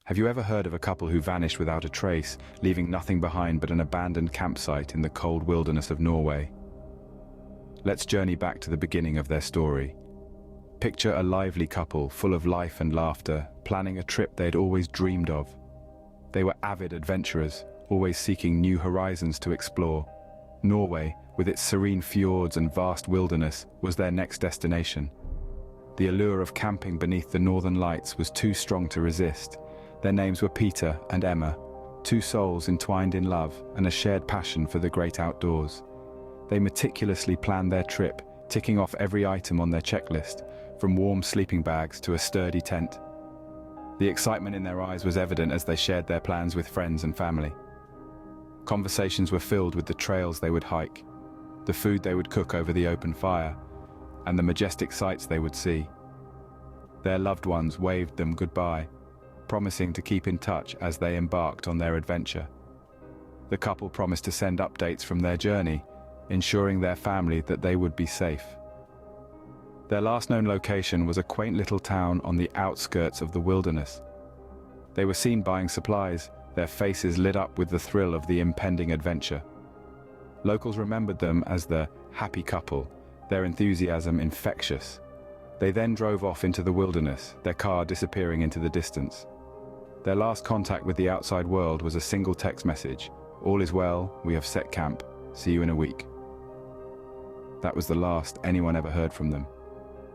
Have you ever heard of a couple who vanished without a trace, leaving nothing behind but an abandoned campsite in the cold wilderness of Norway? Let's journey back to the beginning of their story. Picture a lively couple, full of life and laughter, planning a trip they'd always dreamed of. They were avid adventurers, always seeking new horizons to explore. Norway, with its serene fjords and vast wilderness, was their next destination. The allure of camping beneath the northern lights was too strong to resist. Their names were Peter and Emma, two souls entwined in love and a shared passion for the great outdoors. They meticulously planned their trip, ticking off every item on their checklist, from warm sleeping bags to a sturdy tent. The excitement in their eyes was evident as they shared their plans with friends and family. Conversations were filled with the trails they would hike, the food they would cook over the open fire, and the majestic sights they would see. Their loved ones waved them goodbye, promising to keep in touch as they embarked on their adventure. The couple promised to send updates from their journey, ensuring their family that they would be safe. Their last known location was a quaint little town on the outskirts of the wilderness. They were seen buying supplies, their faces lit up with the thrill of the impending adventure. Locals remembered them as the happy couple, their enthusiasm infectious. They then drove off into the wilderness, their car disappearing into the distance. Their last contact with the outside world was a single text message: "All is well, we have set camp, see you in a week." That was the last anyone ever heard from them.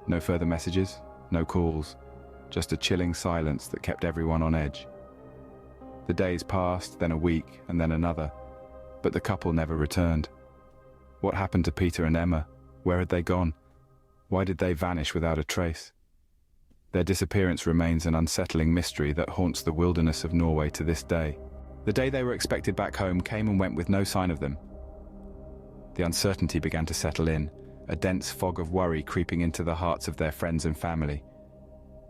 No further messages, no calls, just a chilling silence that kept everyone on edge. The days passed, then a week, and then another, but the couple never returned. What happened to Peter and Emma? Where had they gone? Why did they vanish without a trace? Their disappearance remains an unsettling mystery that haunts the wilderness of Norway to this day. The day they were expected back home came and went with no sign of them. The uncertainty began to settle in, a dense fog of worry creeping into the hearts of their friends and family.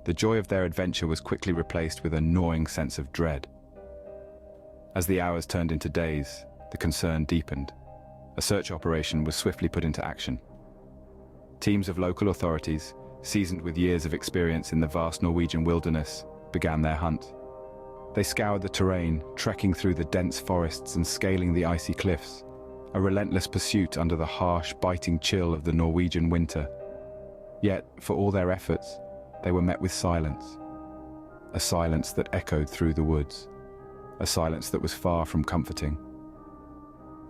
The joy of their adventure was quickly replaced with a gnawing sense of dread. As the hours turned into days, the concern deepened. A search operation was swiftly put into action. Teams of local authorities, seasoned with years of experience in the vast Norwegian wilderness, began their hunt. They scoured the terrain, trekking through the dense forests and scaling the icy cliffs, a relentless pursuit under the harsh, biting chill of the Norwegian winter. Yet, for all their efforts, they were met with silence. A silence that echoed through the woods. A silence that was far from comforting.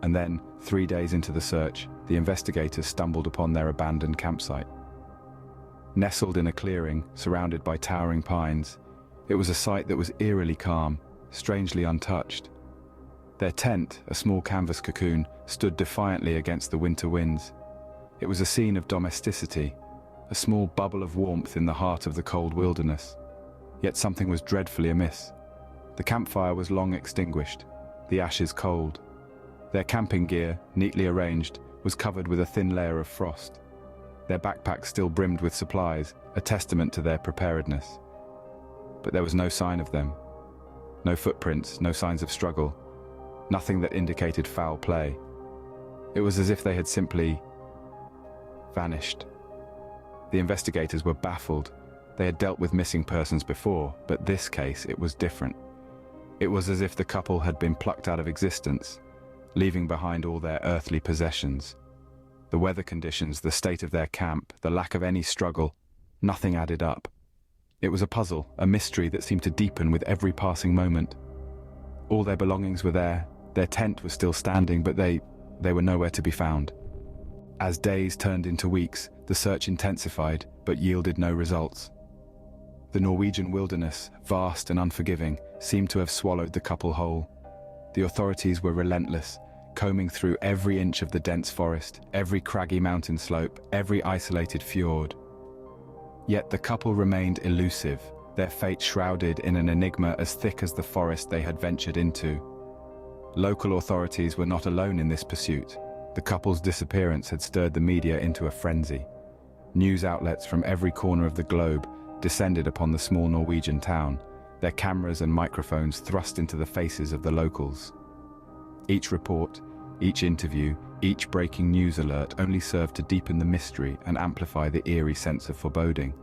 And then, 3 days into the search, the investigators stumbled upon their abandoned campsite. Nestled in a clearing, surrounded by towering pines, it was a sight that was eerily calm, strangely untouched. Their tent, a small canvas cocoon, stood defiantly against the winter winds. It was a scene of domesticity, a small bubble of warmth in the heart of the cold wilderness. Yet something was dreadfully amiss. The campfire was long extinguished, the ashes cold. Their camping gear, neatly arranged, was covered with a thin layer of frost. Their backpacks still brimmed with supplies, a testament to their preparedness. But there was no sign of them. No footprints, no signs of struggle. Nothing that indicated foul play. It was as if they had simply vanished. The investigators were baffled. They had dealt with missing persons before, but this case, it was different. It was as if the couple had been plucked out of existence, leaving behind all their earthly possessions. The weather conditions, the state of their camp, the lack of any struggle, nothing added up. It was a puzzle, a mystery that seemed to deepen with every passing moment. All their belongings were there, their tent was still standing, but they were nowhere to be found. As days turned into weeks, the search intensified, but yielded no results. The Norwegian wilderness, vast and unforgiving, seemed to have swallowed the couple whole. The authorities were relentless, combing through every inch of the dense forest, every craggy mountain slope, every isolated fjord. Yet the couple remained elusive, their fate shrouded in an enigma as thick as the forest they had ventured into. Local authorities were not alone in this pursuit. The couple's disappearance had stirred the media into a frenzy. News outlets from every corner of the globe descended upon the small Norwegian town, their cameras and microphones thrust into the faces of the locals. Each report, each interview, each breaking news alert only served to deepen the mystery and amplify the eerie sense of foreboding.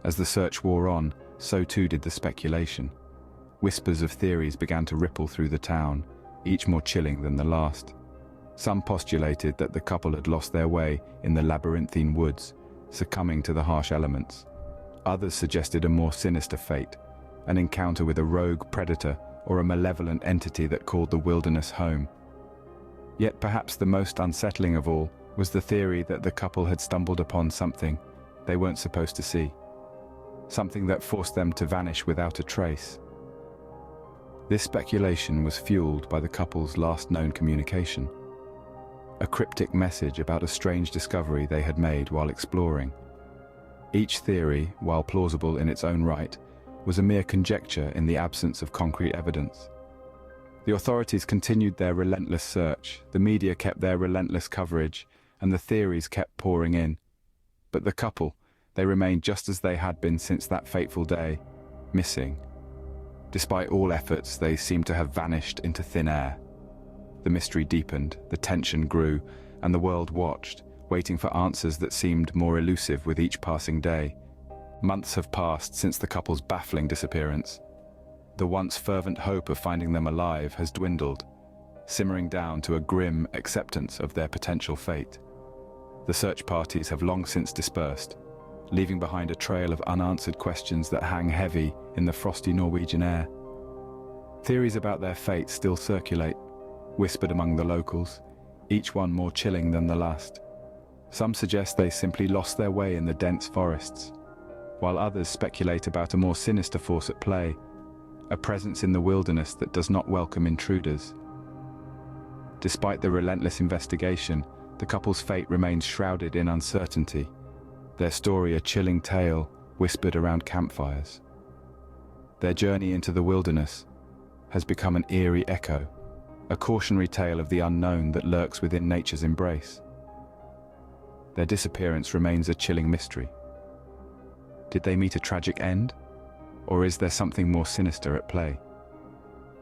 As the search wore on, so too did the speculation. Whispers of theories began to ripple through the town, each more chilling than the last. Some postulated that the couple had lost their way in the labyrinthine woods, succumbing to the harsh elements. Others suggested a more sinister fate, an encounter with a rogue predator or a malevolent entity that called the wilderness home. Yet perhaps the most unsettling of all was the theory that the couple had stumbled upon something they weren't supposed to see, something that forced them to vanish without a trace. This speculation was fueled by the couple's last known communication, a cryptic message about a strange discovery they had made while exploring. Each theory, while plausible in its own right, was a mere conjecture in the absence of concrete evidence. The authorities continued their relentless search, the media kept their relentless coverage, and the theories kept pouring in. But the couple, they remained just as they had been since that fateful day, missing. Despite all efforts, they seemed to have vanished into thin air. The mystery deepened, the tension grew, and the world watched, waiting for answers that seemed more elusive with each passing day. Months have passed since the couple's baffling disappearance. The once fervent hope of finding them alive has dwindled, simmering down to a grim acceptance of their potential fate. The search parties have long since dispersed, leaving behind a trail of unanswered questions that hang heavy in the frosty Norwegian air. Theories about their fate still circulate, whispered among the locals, each one more chilling than the last. Some suggest they simply lost their way in the dense forests, while others speculate about a more sinister force at play, a presence in the wilderness that does not welcome intruders. Despite the relentless investigation, the couple's fate remains shrouded in uncertainty, their story a chilling tale whispered around campfires. Their journey into the wilderness has become an eerie echo, a cautionary tale of the unknown that lurks within nature's embrace. Their disappearance remains a chilling mystery. Did they meet a tragic end? Or is there something more sinister at play?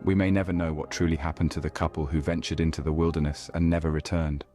We may never know what truly happened to the couple who ventured into the wilderness and never returned.